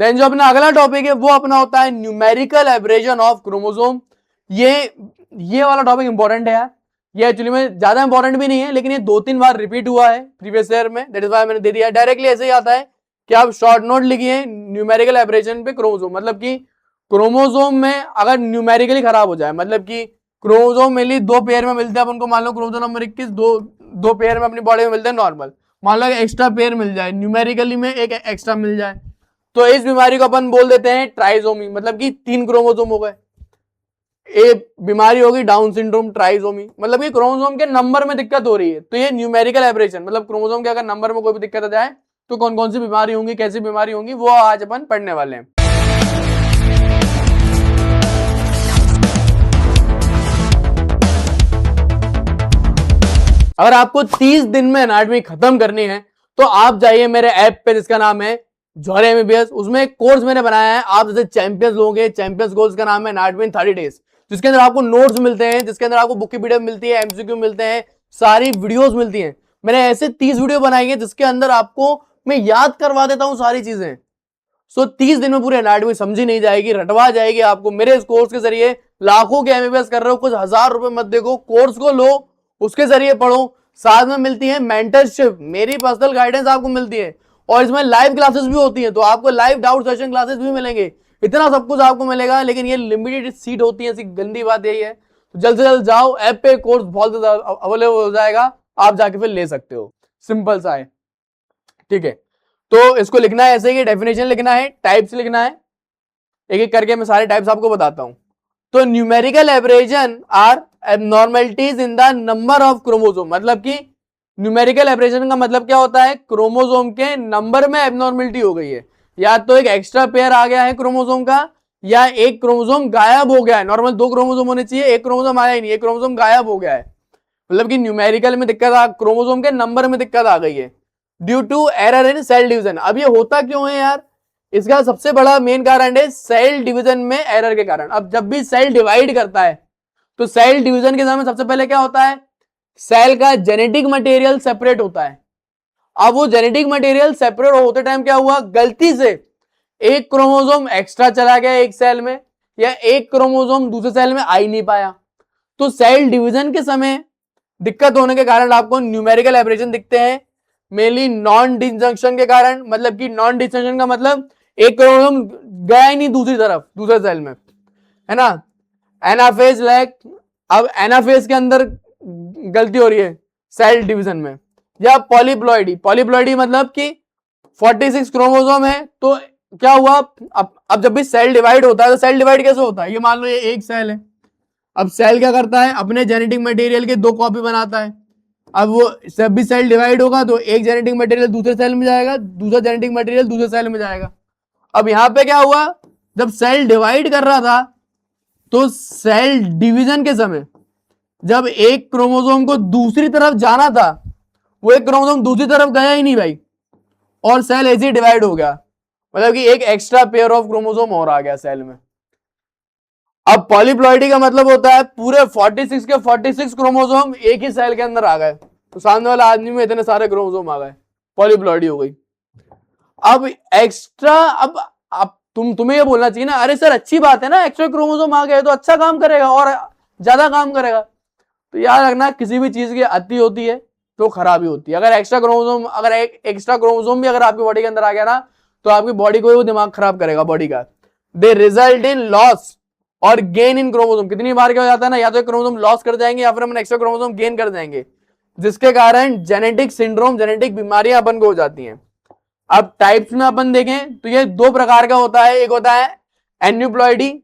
Then जो अपना अगला टॉपिक है वो अपना होता है न्यूमेरिकल एवरेजन ऑफ क्रोमोसोम। ये वाला टॉपिक इंपॉर्टेंट है यार, ये एक्चुअली में ज्यादा इंपॉर्टेंट भी नहीं है, लेकिन ये 2-3 बार रिपीट हुआ है प्रीवियस ईयर में, दैट इज व्हाई मैंने दे दिया। डायरेक्टली ऐसे ही आता है कि आप शॉर्ट नोट लिखिए न्यूमेरिकल एवरेजन पे क्रोमोसोम, मतलब कि क्रोमोसोम में अगर न्यूमेरिकली खराब हो जाए, मतलब कि क्रोमोसोम मेनली 2 पेयर में मिलते हैं अपन को, मान लो क्रोमोसोम नंबर 21 दो पेयर में अपनी बॉडी में मिलते हैं नॉर्मल, मान लो एक्स्ट्रा पेयर मिल जाए, न्यूमेरिकली में एक एक्स्ट्रा मिल जाए, तो इस बीमारी को अपन बोल देते हैं ट्राइसोमी, मतलब कि 3 क्रोमोसोम हो गए। ये बीमारी होगी डाउन सिंड्रोम, ट्राइसोमी, मतलब कि क्रोमोसोम के नंबर में दिक्कत हो रही है, तो ये न्यूमेरिकल एवरेजन, मतलब क्रोमोसोम के अगर नंबर में कोई भी दिक्कत आ जाए तो कौन कौन सी बीमारी होंगी, कैसी बीमारी होंगी, वो आज अपन पढ़ने वाले हैं। अगर आपको 30 दिन में एनाटॉमी खत्म करनी है तो आप जाइए मेरे ऐप पे जिसका नाम है जौहर एमबीबीएस, उसमें एक कोर्स मैंने बनाया है, आप जैसे चैंपियंस लोगे, चैंपियंस कोर्स का नाम है एनाटॉमी इन 30 डेज, जिसके अंदर आपको नोट्स मिलते हैं, जिसके अंदर आपको बुक की पीडीएफ मिलती है, एमसीक्यू मिलते हैं, सारी वीडियोस मिलती हैं। मैंने ऐसे 30 वीडियो बनाई है जिसके अंदर आपको मैं याद करवा देता हूं सारी चीजें। सो 30 दिन में पूरी एनाटॉमी समझी नहीं जाएगी, रटवा जाएगी आपको। मेरे इस कोर्स के जरिए लाखों के एमबीबीएस कर रहे हो, कुछ हजार रुपए मत देखो, कोर्स को लो, उसके जरिए पढ़ो, साथ में मिलती है मेंटरशिप, मेरी पर्सनल गाइडेंस आपको मिलती है, और इसमें लाइव क्लासेस भी होती हैं, तो आपको लाइव डाउट सेशन क्लासेस भी मिलेंगे, इतना सब कुछ आपको मिलेगा, लेकिन ये लिमिटेड सीट होती है, ऐसी गंदी बात यही है। तो जल्द से जल्द जाओ, ऐप पे कोर्स बहुत ज्यादा अवेलेबल हो जाएगा, आप जाके फिर ले सकते हो, सिंपल सा है, ठीक है। तो इसको लिखना है ऐसे ही, डेफिनेशन लिखना है, टाइप्स लिखना है, एक एक करके मैं सारे टाइप्स आपको बताता हूं। तो numerical aberrations or abnormalities in the number of chromosome, मतलब कि न्यूमेरिकल एवरेजन का मतलब क्या होता है, क्रोमोसोम के नंबर में एबनॉर्मलिटी हो गई है, या तो एक एक्स्ट्रा पेयर आ गया है क्रोमोसोम का, या एक क्रोमोसोम गायब हो गया है। नॉर्मल 2 क्रोमोसोम होने चाहिए, एक क्रोमोसोम आया ही नहीं, एक क्रोमोसोम गायब हो गया है, मतलब कि न्यूमेरिकल में दिक्कत क्रोमोसोम के नंबर में दिक्कत आ गई है due to error in cell division. अब ये होता क्यों है यार, इसका सबसे बड़ा मेन कारण है सेल डिवीजन में एरर के कारण। अब जब भी सेल डिवाइड करता है तो सेल डिवीजन के समय सबसे पहले क्या होता है, सेल का जेनेटिक मटेरियल सेपरेट होता है। अब वो जेनेटिक मटेरियल सेपरेट होते टाइम क्या हुआ, गलती से एक क्रोमोसोम एक्स्ट्रा चला गया एक सेल में, या एक क्रोमोसोम दूसरे सेल में आ ही नहीं पाया, तो सेल डिवीजन के समय दिक्कत होने के कारण आपको न्यूमेरिकल एवरेजन दिखते हैं, मेनली नॉन डिसजंक्शन के कारण। मतलब कि नॉन डिसजंक्शन का मतलब एक क्रोमोसोम गया ही नहीं दूसरी तरफ, दूसरे सेल में, है ना, एनाफेज लैक। अब एनाफेज के अंदर गलती हो रही है सेल डिवीजन में, या पॉलीप्लॉइडी, पॉलीप्लॉइडी मतलब कि 46 क्रोमोसोम है, तो क्या हुआ, अब जब भी सेल डिवाइड होता है तो सेल डिवाइड कैसे होता है, ये मान लो ये एक सेल है, अब सेल क्या करता है, अपने जेनेटिक मटेरियल के 2 कॉपी बनाता है। अब वो जब भी सेल डिवाइड होगा तो एक जेनेटिक मटेरियल दूसरे सेल में जाएगा, दूसरा जेनेटिक मटेरियल दूसरे सेल में जाएगा। अब यहां पे क्या हुआ, जब सेल डिवाइड कर रहा था तो सेल डिवीजन के समय जब एक क्रोमोसोम को दूसरी तरफ जाना था, वो एक क्रोमोसोम दूसरी तरफ गया ही नहीं भाई, और सेल ऐसे ही डिवाइड हो गया, मतलब कि एक एक्स्ट्रा पेयर ऑफ क्रोमोसोम और आ गया सेल में। अब पॉलीप्लॉइडी का मतलब होता है पूरे 46 के 46 क्रोमोसोम एक ही सेल के अंदर आ गए, तो सामने वाला आदमी में इतने सारे क्रोमोसोम आ गए, पॉलीप्लॉइडी हो गई। अब एक्स्ट्रा, अब तुम्हें ये बोलना चाहिए ना, अरे सर अच्छी बात है ना, एक्स्ट्रा क्रोमोसोम आ गए तो अच्छा काम करेगा और ज्यादा काम करेगा। तो याद रखना किसी भी चीज की अति होती है तो खराबी होती है। अगर एक्स्ट्रा क्रोमोसोम, अगर एक एक्स्ट्रा क्रोमोसोम भी अगर आपकी बॉडी के अंदर आ गया ना, तो आपकी बॉडी को वो दिमाग खराब करेगा बॉडी का। दे रिजल्ट इन लॉस और गेन इन क्रोमोसोम। कितनी बार क्या हो जाता है ना, या तो क्रोमोसोम लॉस कर जाएंगे या फिर हम एक्स्ट्रा क्रोमोसोम गेन कर जाएंगे, जिसके कारण जेनेटिक सिंड्रोम, जेनेटिक बीमारियां अपन को हो जाती हैं। अब टाइप्स में अपन देखें तो ये 2 प्रकार का होता है, एक होता है एन्यूप्लॉइडी।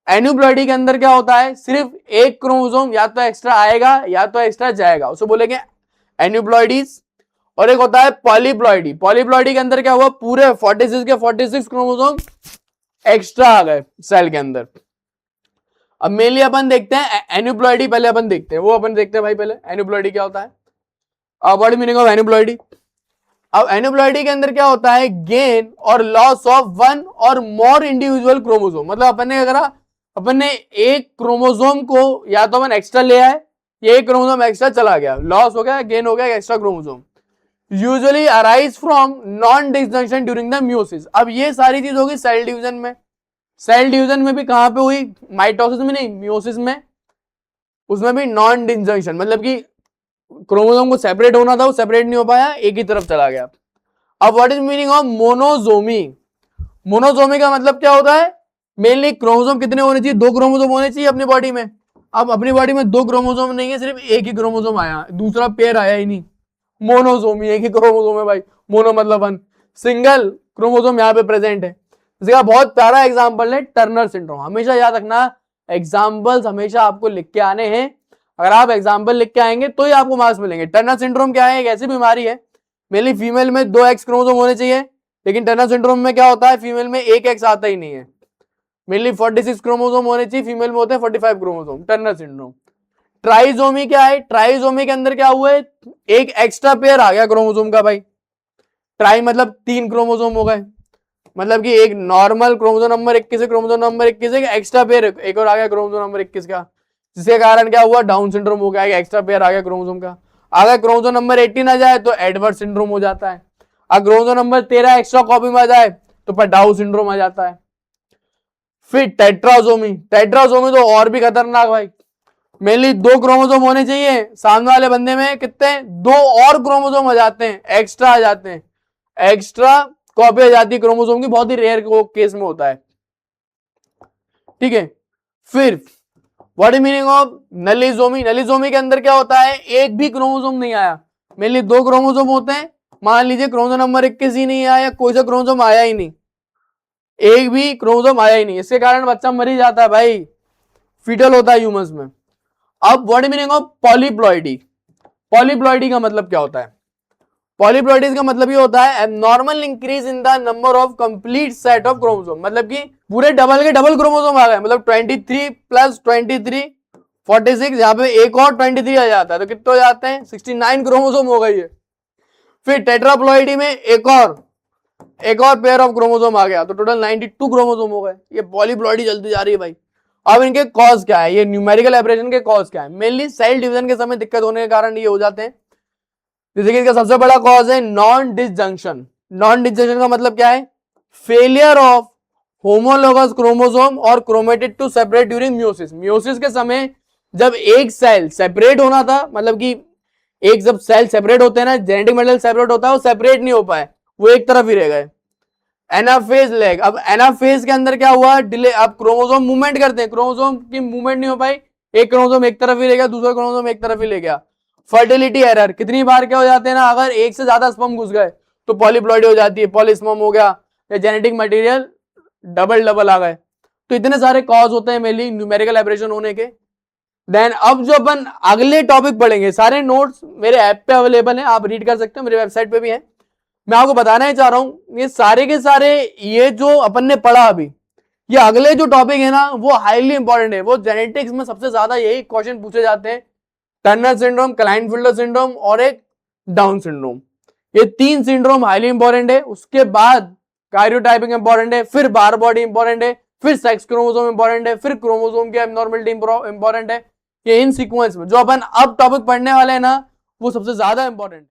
एन्यूप्लॉइडी के अंदर क्या होता है, सिर्फ एक क्रोमोसोम या तो एक्स्ट्रा आएगा या तो एक्स्ट्रा जाएगा, उसे बोलेंगे एन्यूप्लॉइडीज। और एक होता है पॉलीप्लॉइडी। पॉलीप्लॉइडी के अंदर क्या हुआ, पूरे 46 के 46 क्रोमोसोम एक्स्ट्रा आ गए सेल के अंदर। अब मेनली अपन देखते हैं एन्यूप्लॉइडी, पहले अपन देखते हैं, वो अपन देखते हैं भाई पहले एन्यूप्लॉइडी क्या होता है। What is meaning of aneuploidy. अब एन्यूप्लॉइडी के अंदर क्या होता है, गेन और लॉस ऑफ 1 और मोर इंडिविजुअल क्रोमोसोम। मतलब अपन ने एक क्रोमोसोम को या तो अपन एक्स्ट्रा ले आए, ये एक क्रोमोसोम एक्स्ट्रा चला गया, लॉस हो गया, गेन हो गया, extra chromosome. Usually arise from non disjunction during the meiosis. अब ये सारी चीज होगी सेल डिवीजन में। सेल डिवीजन में भी कहां पे हुई? माइटोसिस में नहीं, म्यूसिस में। उसमें भी नॉन डिसजंक्शन, मतलब कि क्रोमोसोम को सेपरेट होना था, वो सेपरेट नहीं हो पाया, एक ही तरफ चला गया। अब व्हाट इज मीनिंग ऑफ मोनोजोमी? मोनोजोमी का मतलब क्या होता है? मेनली क्रोमोसोम कितने होने चाहिए? 2 क्रोमोसोम होने चाहिए अपनी बॉडी में। अब अपनी बॉडी में 2 क्रोमोसोम नहीं है, सिर्फ एक ही क्रोमोसोम आया, दूसरा पेयर आया ही नहीं। मोनोजोमी, एक ही क्रोमोसोम है भाई। मोनो मतलब वन, सिंगल क्रोमोसोम यहाँ पे प्रेजेंट है। इसका बहुत प्यारा एग्जांपल है टर्नर सिंड्रोम। हमेशा याद रखना, एग्जांपल्स हमेशा आपको लिख के आने हैं। अगर आप एग्जांपल लिख के आएंगे तो ही आपको मार्क्स मिलेंगे। टर्नर सिंड्रोम क्या है? एक ऐसी बीमारी है, मेनली फीमेल में 2 एक्स क्रोमोसोम होने चाहिए, लेकिन टर्नर सिंड्रोम में क्या होता है? फीमेल में 1 एक्स आता ही नहीं है। मेनली 46 क्रोमोसोम होने चाहिए, फीमेल में होते हैं 45 क्रोमोसोम। Turner syndrome. ट्राइजोमी क्या है? ट्राइजोमी के अंदर क्या हुआ है? एक एक्स्ट्रा पेयर आ गया क्रोमोसोम का भाई। ट्राई मतलब 3 क्रोमोसोम हो गए, मतलब कि एक नॉर्मल क्रोमोसोम नंबर 21 है, क्रोमोसोम नंबर 21 है, एक्स्ट्रा पेयर एक और आ गया क्रोमोसोम नंबर 21 का, जिसके कारण क्या हुआ? डाउन सिंड्रोम हो गया, एक्स्ट्रा पेयर आ गया क्रोमोसोम का। अगर क्रोमोसोम नंबर 18 आ जाए तो एडवर्ड सिंड्रोम हो जाता है। अगर क्रोमोसोम नंबर 13 एक्स्ट्रा कॉपी में आ जाए तो पडाउ सिंड्रोम आ जाता है। फिर टेट्राजोमी। टेट्राजोमी तो और भी खतरनाक भाई। मेनली 2 क्रोमोसोम होने चाहिए, सामने वाले बंदे में कितने? 2 और क्रोमोसोम आ जाते हैं, एक्स्ट्रा आ जाते हैं। एक्स्ट्रा कॉपी आ जाती है क्रोमोसोम की, बहुत ही रेयर केस में होता है। ठीक है। फिर व्हाट इज मीनिंग ऑफ नलिजोमी? नलिजोमी के अंदर क्या होता है? एक भी क्रोमोसोम नहीं आया। मेनली 2 क्रोमोसोम होते हैं, मान लीजिए क्रोमोसोम नंबर 21 ही नहीं आया, कोई सा क्रोमोसोम आया ही नहीं, एक भी क्रोमोसोम आया ही नहीं, इसके कारण बच्चा मर ही जाता है भाई, फीटल होता है ह्यूमंस में। अब what is meaning of polyploidy? Polyploidy का मतलब क्या होता है? पॉलीप्लॉइडी का मतलब ये होता है abnormal increase in the number of complete set of chromosome, मतलब कि पूरे डबल के डबल क्रोमोसोम आ गए, मतलब 23 प्लस 23 46, यहाँ पे एक और 23 आ जाता है, तो कितने हो जाते हैं? 69 क्रोमोसोम हो गई है। फिर टेट्राप्लॉइडी में एक और पेयर ऑफ क्रोमोसोम आ गया, तो टोटल 92 क्रोमोसोम हो गए। ये पॉलीप्लॉइडी चलती जा रही है भाई। अब इनके कॉज क्या है? ये न्यूमेरिकल एब्रेशन के कॉज क्या है? मेनली सेल डिवीजन के समय दिक्कत होने के कारण ये हो जाते हैं। जैसे कि इसका सबसे बड़ा कॉज है नॉन डिसजंक्शन। नॉन डिसजंक्शन का मतलब क्या है? फेलियर ऑफ होमोलोगस क्रोमोसोम और chromatid to separate during meiosis. Meiosis के समय जब एक सेल सेपरेट होना था, मतलब कि एक जब सेल सेपरेट होते हैं ना, जेनेटिक मटेरियल सेपरेट होता है, वो सेपरेट नहीं हो पाए, वो एक तरफ ही रह गए। Anaphase lag. अब एनाफेज के अंदर क्या हुआ? डिले। अब क्रोमोसोम मूवमेंट करते हैं, क्रोमोसोम की मूवमेंट नहीं हो पाई, एक क्रोमोसोम एक तरफ ही रह गया, दूसरा क्रोमोसोम एक तरफ ही ले गया। Fertility error. कितनी बार क्या हो जाते हैं ना, अगर एक से ज्यादा स्पर्म घुस गए तो पॉलीप्लॉइडी हो जाती है, पॉलीस्पर्म हो गया, या जेनेटिक मटेरियल डबल डबल आ गए। तो इतने सारे कॉज होते हैं मेनली न्यूमेरिकल एब्रेशन होने के। देन अब जो अपन अगले टॉपिक पढ़ेंगे, सारे नोट्स मेरे ऐप पे अवेलेबल हैं, आप रीड कर सकते हो, मेरे वेबसाइट पे भी है। मैं आपको बताना ही चाह रहा हूं, ये सारे के सारे ये जो अपन ने पढ़ा अभी, ये अगले जो टॉपिक है ना, वो हाईली इंपॉर्टेंट है। वो जेनेटिक्स में सबसे ज्यादा यही क्वेश्चन पूछे जाते हैं, टर्नर सिंड्रोम, क्लाइनफिल्टर सिंड्रोम और एक डाउन सिंड्रोम। ये 3 सिंड्रोम हाईली इंपॉर्टेंट है। उसके बाद कार्योटाइपिंग इंपॉर्टेंट है, फिर बार बॉडी इंपॉर्टेंट है, फिर सेक्स क्रोमोसोम इंपॉर्टेंट है, फिर क्रोमोसोम की एबनॉर्मलिटी इंपॉर्टेंट है। ये इन सीक्वेंस में जो अपन अब टॉपिक पढ़ने वाले हैं ना, वो सबसे ज्यादा इंपॉर्टेंट है।